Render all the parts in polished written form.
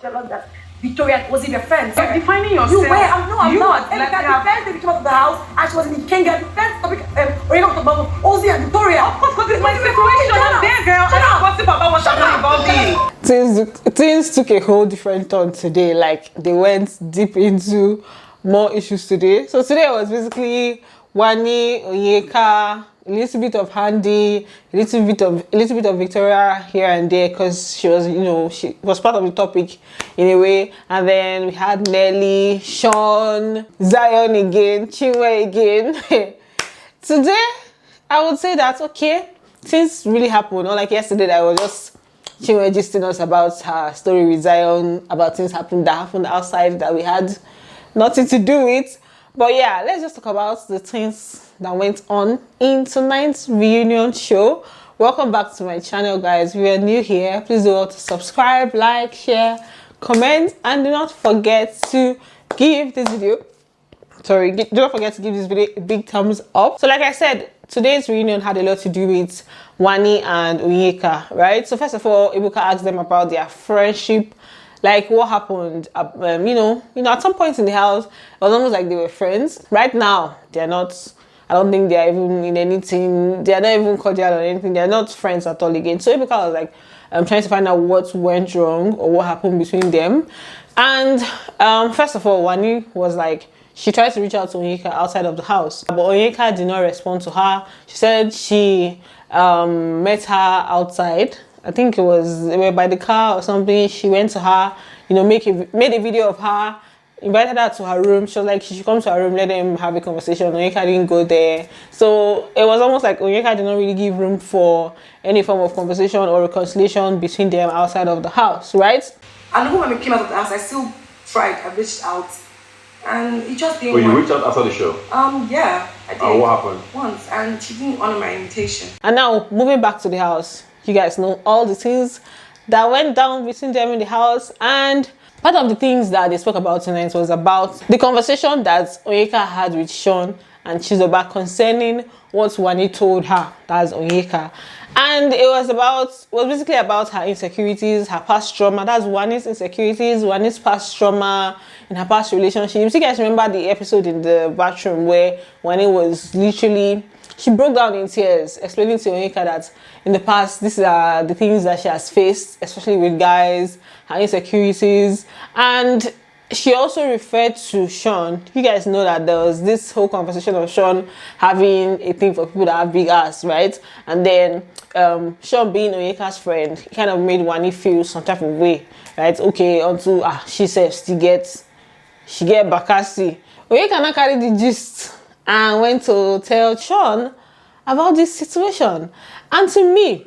jealous that Victoria was in the fence. You're defining yourself. You were. I'm not. Like the fence they came out of the house and she was in the king. The fence topic. Oyeka talked about Ozzy and Victoria. Of course, because it's my situation. I'm there, girl. I don't gossip about what I'm involved in. Things took a whole different turn today. Like they went deep into more issues today. So today was basically Wanni Oyeka, a little bit of Handy, a little bit of Victoria here and there, because she was, she was part of the topic in a way. And then we had Nelly, Sean, Zion again, Chinwe again. Today, I would say that okay, things really happened. Not like yesterday that I was just Chinwe gisting us about her story with Zion, about things that happened outside that we had nothing to do with. But yeah, let's just talk about the things that went on in tonight's reunion show. Welcome back to my channel, guys. If you're new here, please do all to subscribe, like, share, comment, and do not forget to give this video do not forget to give this video a big thumbs up. So like I said, today's reunion had a lot to do with Wanni and Oyeka, right? So first of all, Ebuka asked them about their friendship, like what happened. At some point in the house, it was almost like they were friends. Right now, they're not. I don't think they're even in anything. They're not even cordial or anything. They're not friends at all again. So Ebuka was like, trying to find out what went wrong or what happened between them. And first of all, Wanni was like, she tried to reach out to Oyeka outside of the house, but Oyeka did not respond to her. She said she met her outside. I think they were by the car or something. She went to her, made a video of her, invited her to her room. She was like, she should come to her room, let them have a conversation. Oyeka didn't go there. So it was almost like Oyeka did not really give room for any form of conversation or reconciliation between them outside of the house, right? And even when we came out of the house, I still tried. I reached out. And it just didn't work. You reached out after the show? Yeah, I did. And what happened? Once, and she didn't honor my invitation. And now, moving back to the house, you guys know all the things that went down between them in the house. And part of the things that they spoke about tonight was about the conversation that Oyeka had with Sean and Chizoba concerning what Wanni told her, that's Oyeka. And it was basically about her insecurities, her past trauma. That's Wanni's insecurities, Wanni's past trauma in her past relationships. You guys remember the episode in the bathroom where Wanni was literally, she broke down in tears, explaining to Oyeka that in the past, these are the things that she has faced, especially with guys, her insecurities. And she also referred to Sean. You guys know that there was this whole conversation of Sean having a thing for people that have big ass, right? And then Sean being Oyeka's friend, he kind of made Wanni feel some type of way, right? Okay, until she says she get Bakassi. Oyeka now carried the gist and went to tell Sean about this situation. And to me,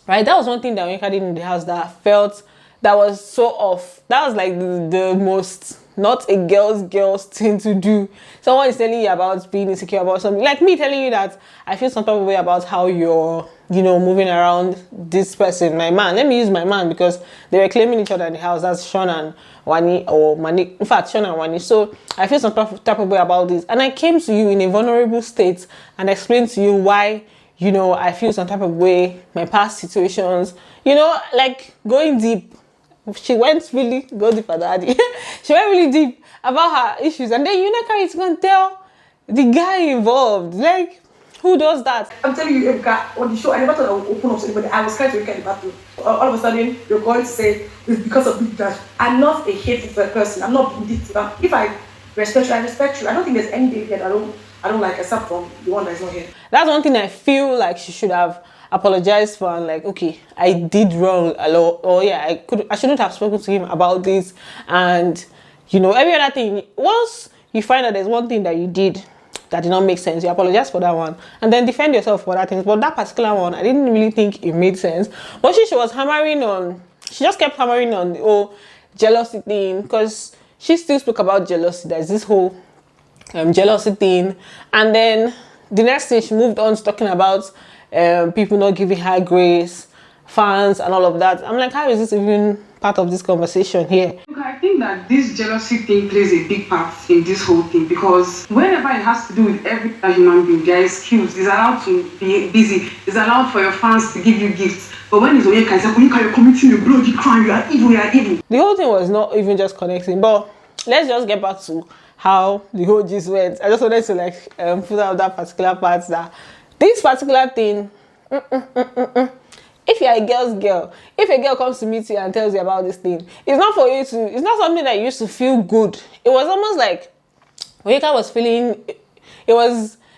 right, that was one thing that Oyeka did in the house that I felt that was so off. That was like the most not a girl's thing to do. Someone is telling you about being insecure about something, like me telling you that I feel some type of way about how you're moving around this person, my man. Let me use my man because they were claiming each other in the house. That's Sean and Wanni, or Mani, in fact Sean and Wanni. So I feel some type of way about this, and I came to you in a vulnerable state and explained to you why I feel some type of way, my past situations, like going deep. She went really go deep for daddy. She went really deep about her issues, and then Enquiry is going to tell the guy involved. Like, who does that? I'm telling you, Ebuka, on the show, I never thought I would open up to anybody. I was trying to look at the bathroom. All of a sudden, you're going to say it's because of big trash. I'm not a hateful person. I'm not vindictive. If I respect you, I respect you. I don't think there's any baby that I don't like, except from the one that's not here. That's one thing I feel like she should have apologized for, and like, okay, I did wrong a lot, or yeah, I shouldn't have spoken to him about this, and every other thing. Once you find out there's one thing that you did that did not make sense, you apologize for that one and then defend yourself for that thing. But that particular one, I didn't really think it made sense. But she was hammering on, she just kept hammering on the jealousy thing, because she still spoke about jealousy. There's this whole jealousy thing, and then the next thing she moved on to talking about people not giving her grace, fans and all of that. I'm like, how is this even part of this conversation here? Okay, think that this jealousy thing plays a big part in this whole thing, because whenever it has to do with every other human being, there is excuse. It's allowed to be busy. It's allowed for your fans to give you gifts. But when it's Oyeka, it's like, Oyeka, you're committing a bloody crime. You are evil. You are evil. The whole thing was not even just connecting. But let's just get back to how the whole gist went. I just wanted to like put out that particular part, that this particular thing. If you're a girl's girl, if a girl comes to meet you and tells you about this thing, it's not for you to, it's not something that you used to feel good. It was almost like Oyeka was feeling,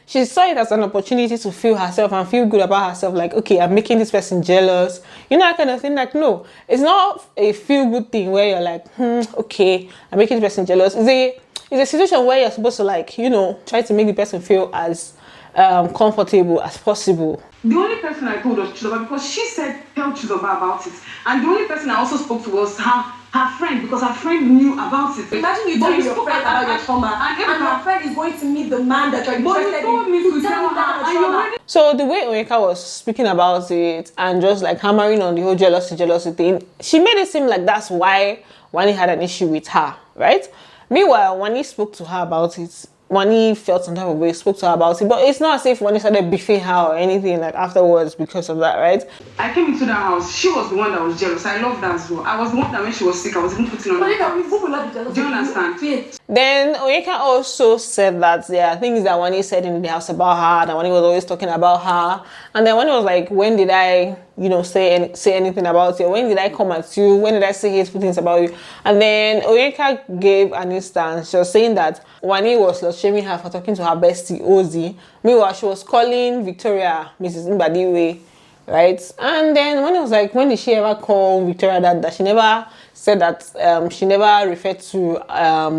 she saw it as an opportunity to feel herself and feel good about herself. Like, okay, I'm making this person jealous. You know, that kind of thing. Like, no, it's not a feel good thing where you're like, okay, I'm making this person jealous. It's a situation where you're supposed to, like, you know, try to make the person feel as comfortable as possible. The only person I told was Chizoba, because she said tell Chizoba about it, and the only person I also spoke to was her friend, because her friend knew about it. Imagine you telling your friend about your trauma, and her friend is going to meet the man that you're interested in. But you told me to tell her. So the way Oyeka was speaking about it and just like hammering on the whole jealousy thing, she made it seem like that's why Wanni had an issue with her, right? Meanwhile, Wanni spoke to her about it. Wanni felt some type of way, spoke to her about it, but it's not as if Wanni started beefing her or anything like afterwards because of that, right? I came into that house, she was the one that was jealous. I loved that as well. I was the one that when she was sick, I was even putting on her. Do you understand? Then Oyeka also said that there are things that Wanni said in the house about her, that Wanni was always talking about her, and then Wanni was like, when did I, you know, say anything about you? When did I come at you? When did I say hateful things about you? And then Oyeka gave an instance. She was saying that Wanni was shaming her for talking to her bestie Ozzy. Meanwhile, she was calling Victoria Mrs. Bbnaija, right? And then Wanni was like, when did she ever call Victoria that? She never said that. She never referred to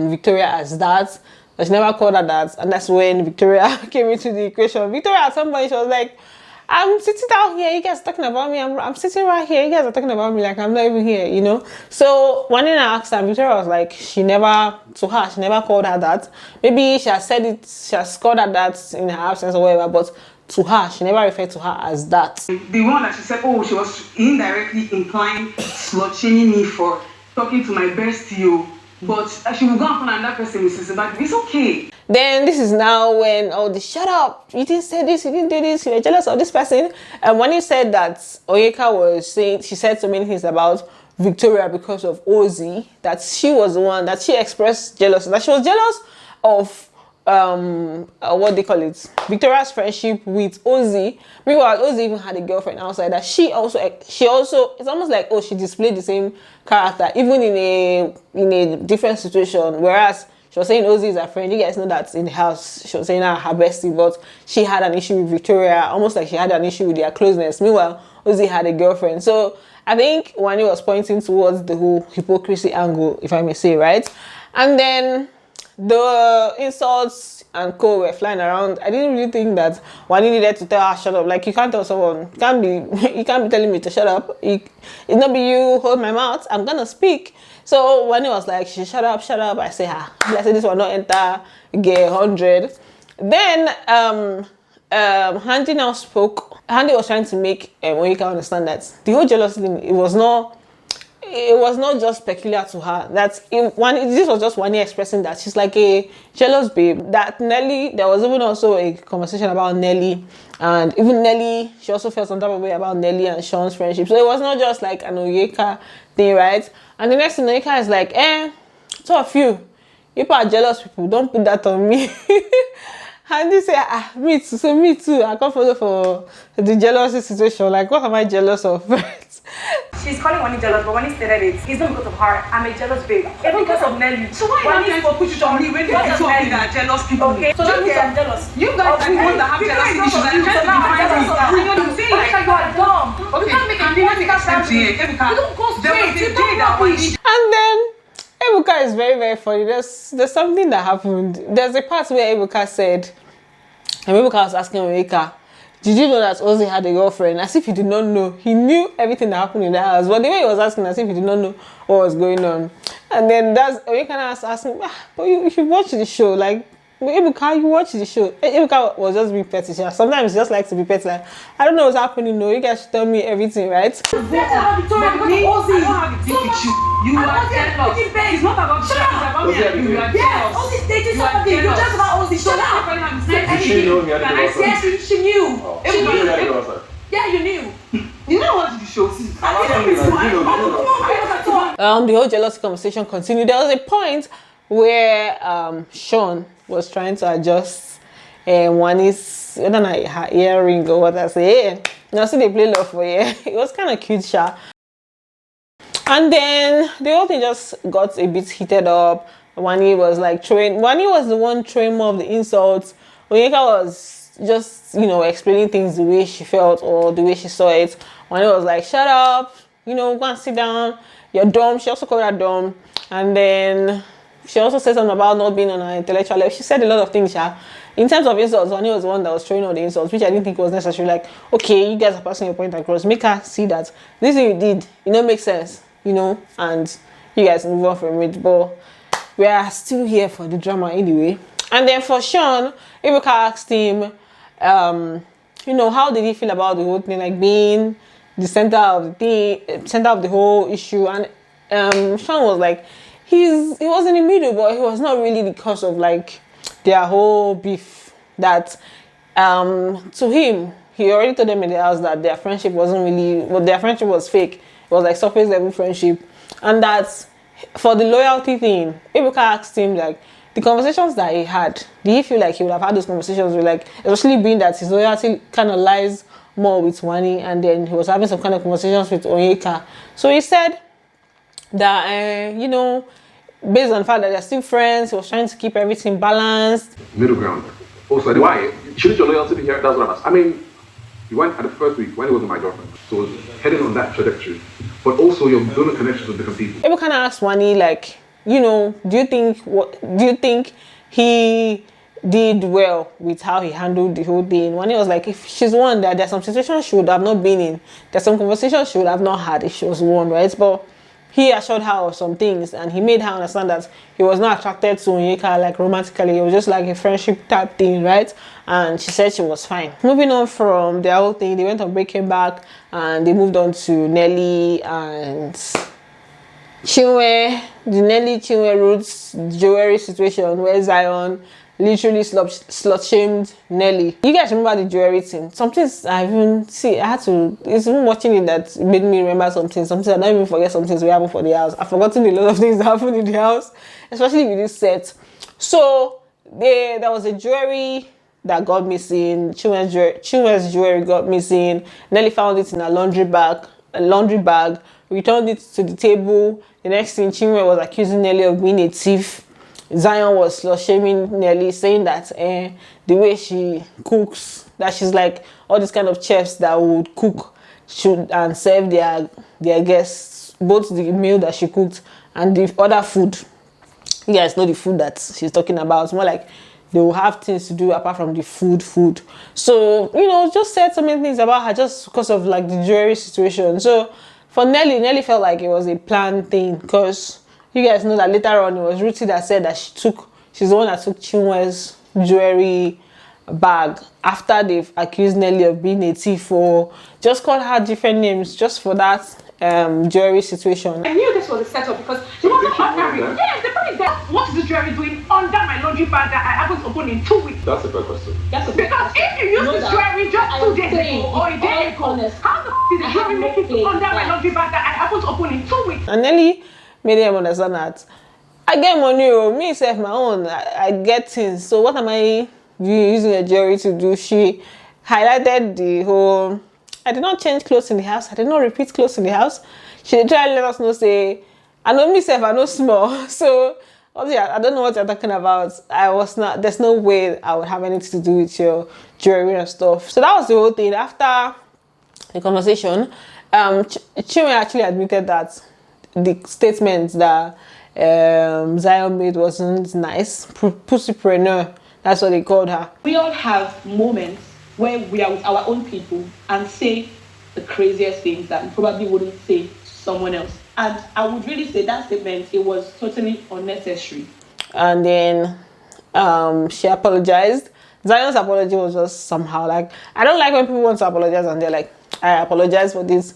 Victoria as that. She never called her that. And that's when Victoria came into the equation. Victoria at some point, she was like, I'm sitting down here, you guys are talking about me. I'm sitting right here, you guys are talking about me like I'm not even here, you know. So when I asked her, Victoria was like, she never called her that. Maybe she has said it, she has called her that in her absence or whatever, but to her, she never referred to her as that. The one that she said, oh, she was indirectly implying slut-shaming me for talking to my bestie, but she will go on another person, Mrs. But it's okay. Then this is now when shut up, you didn't say this, you didn't do this, you're jealous of this person. And when you said that Oyeka was saying, she said so many things about Victoria because of Ozzy, that she was the one that she expressed jealousy, that she was jealous of what they call it, Victoria's friendship with Ozzy. Meanwhile, Ozzy even had a girlfriend outside that she also it's almost like, oh, she displayed the same character even in a different situation, whereas she was saying Ozzy is her friend. You guys know that in the house she was saying her bestie, but she had an issue with Victoria, almost like she had an issue with their closeness. Meanwhile, Ozzy had a girlfriend. So I think Wanni was pointing towards the whole hypocrisy angle, if I may say, right? And then the insults and co were flying around. I didn't really think that Wanni needed to tell her shut up. Like, you can't tell someone, you can't be telling me to shut up. It's not be you hold my mouth, I'm gonna speak. So Wanni was like, she shut up. I say her. I said this will not enter get 100. Then Handy now spoke. Handy was trying to make Oyeka understand that the whole jealousy thing, it was not just peculiar to her. This was just Wanni expressing that she's like a jealous babe. That Nelly, there was even also a conversation about Nelly, and even Nelly, she also felt some type of way about Nelly and Sean's friendship. So it was not just like an Oyeka thing, right? And the next thing Oyeka is like, two of you are jealous people, don't put that on me. And they say, me too. So me too. I can't follow for the jealousy situation. Like, what am I jealous of? She's calling Wanni jealous, but Wanni stated it. It's not because of her. I'm a jealous babe. It's because of Nelly. So why are you trying to put it on me when you are two of you that are jealous people? Okay, so that means I'm jealous. You guys are the ones that have jealousy issues. I'm trying to define this. I'm saying like, you are dumb. You can't make a you don't go straight. And then Ebuka is very, very funny. There's something that happened. There's a part where Ebuka said, and Ebuka was asking Oyeka, did you know that Ozzy had a girlfriend? As if he did not know. He knew everything that happened in the house. But the way he was asking, as if he did not know what was going on. And then Oyeka was asking, but you should watch the show. Like, Ibuka, you watch the show. Ibuka was just being petty. Sometimes he just likes to be petty. Like, I don't know what's happening. No, you guys should tell me everything, right? It's better about Victoria because of Ozzy. I don't have a thing with you. You are jealous. It's not about you. It's about me and you. You are Yes, jealous. Ozzy dated somebody. You're just about Ozzy. Shut up. Did she know me? Yes, she knew. Oh, She she knew knew. that it was her. Yeah, you knew. You know what the show is? The whole jealousy conversation continued. There was a point where Sean was trying to adjust Wanni's, I don't know, her earring or what I say. Now see they play love for you. It was kind of cute, sha. And then the whole thing just got a bit heated up. Wanni was like Wanni was the one throwing more of the insults. Oyeka was just, explaining things the way she felt or the way she saw it. Wanni was like, shut up, go and sit down. You're dumb. She also called her dumb. And then she also said something about not being on her intellectual level. She said a lot of things, yeah. In terms of insults, Wanni was the one that was throwing all the insults, which I didn't think was necessary. Like, okay, you guys are passing your point across. Make her see that this thing you did, makes sense, and you guys move on from it. But we are still here for the drama anyway. And then for Sean, Ibuka asked him, how did he feel about the whole thing, like being the center of the whole issue. And Sean was like, he was in the middle, but he was not really the cause of like their whole beef. That to him, he already told them in the house that their friendship wasn't really, their friendship was fake. It was like surface level friendship, and that for the loyalty thing, Ibuka asked him like the conversations that he had. Did he feel like he would have had those conversations with, like, especially being that his loyalty kind of lies more with Wanni, and then he was having some kind of conversations with Oyeka. So he said that based on the fact that they're still friends, he was trying to keep everything balanced. Middle ground. Also, why? Shouldn't your loyalty be here? That's what I'm asking. I mean, you went at the first week when it wasn't my girlfriend, so it was heading on that trajectory. But also, you're building connections with different people. People kind of asked Wanni, like, do you think he did well with how he handled the whole thing? Wanni was like, if she's one, that there's some situations she would have not been in, there's some conversations she would have not had if she was one, right? But he assured her of some things, and he made her understand that he was not attracted to Oyeka like romantically. It was just like a friendship type thing, right? And she said she was fine. Moving on from the whole thing, they went on Breaking Back, and they moved on to Nelly and Chinwe, the Nelly Chinwe Roots jewelry situation where Zion literally slut-shamed Nelly. You guys remember the jewelry thing? Some things I even see, it's even watching it that made me remember something. Something I don't even forget some things we happened for the house. I've forgotten a lot of things that happened in the house, especially with this set. So there was a jewelry that got missing. Chinwe's jewelry got missing. Nelly found it in a laundry bag, returned it to the table. The next thing, Chinwe was accusing Nelly of being a thief. Zion was shaming Nelly, saying that the way she cooks, that she's like all these kind of chefs that would cook and serve their guests, both the meal that she cooked and the other food. You guys know the food that she's talking about. It's more like they will have things to do apart from the food. So, just said so many things about her just because of like the jewelry situation. So for Nelly felt like it was a planned thing, because you guys know that later on it was Ruthie that said that she's the one that took Chinwe's jewelry bag after they've accused Nelly of being a thief, or just called her different names just for that jewelry situation. I knew this was a setup because she wasn't ordinary. Yes, the point is that what is the jewelry doing under my laundry bag that I haven't opened in 2 weeks? That's a fair question. Because if you use this jewelry just 2 days ago or a day ago, how the did the jewelry make it under my laundry bag that I haven't opened in 2 weeks? And Nelly made them understand that I get money, me self my own, I get things. So what am I using a jewelry to do? She highlighted the whole, I did not change clothes in the house, I did not repeat clothes in the house. She tried to let us know, say, I know myself, I know small. So obviously, I don't know what you're talking about. There's no way I would have anything to do with your jewelry and stuff. So that was the whole thing. After the conversation, Chinwe actually admitted that the statement that Zion made wasn't nice. Pussypreneur, that's what they called her. We all have moments where we are with our own people and say the craziest things that we probably wouldn't say to someone else. And I would really say that statement, it was totally unnecessary. And then she apologized. Zion's apology was just somehow like, I don't like when people want to apologize and they're like, I apologize for this.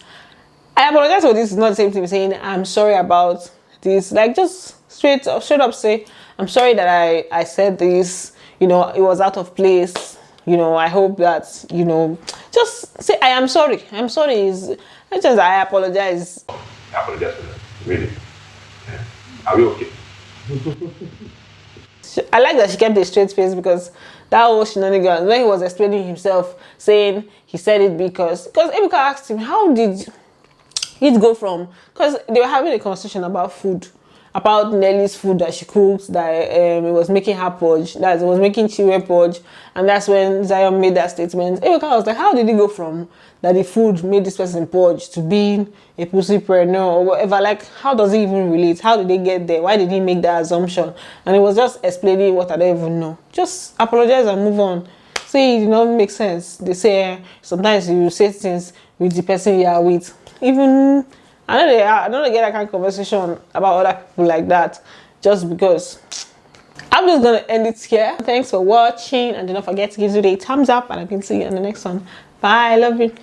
I apologize for this is not the same thing as saying I'm sorry about this. Like, just straight up say, I'm sorry that I said this, you know, it was out of place. You know, I hope that, you know, just say I am sorry. I'm sorry is not just I apologize. I apologize for that. Really. Yeah. Are we okay? I like that she kept a straight face, because that whole shenanigans, when he was explaining himself, saying he said it because Ebuka asked him, how did it go from, because they were having a conversation about food, about Nelly's food that she cooks, that it was making her purge, that it was making Chinwe purge, and that's when Zion made that statement. Ebuka was like, how did it go from that the food made this person purge to being a pussypreneur or whatever? Like, how does it even relate? How did they get there? Why did he make that assumption? And it was just explaining what I don't even know. Just apologize and move on. See, it did not make sense. They say sometimes you say things with the person you are with. Even I don't get that kind of conversation about other people like that, just because. I'm just gonna end it here. Thanks for watching, and do not forget to give it a thumbs up, and I can see you in the next one. Bye, I love you.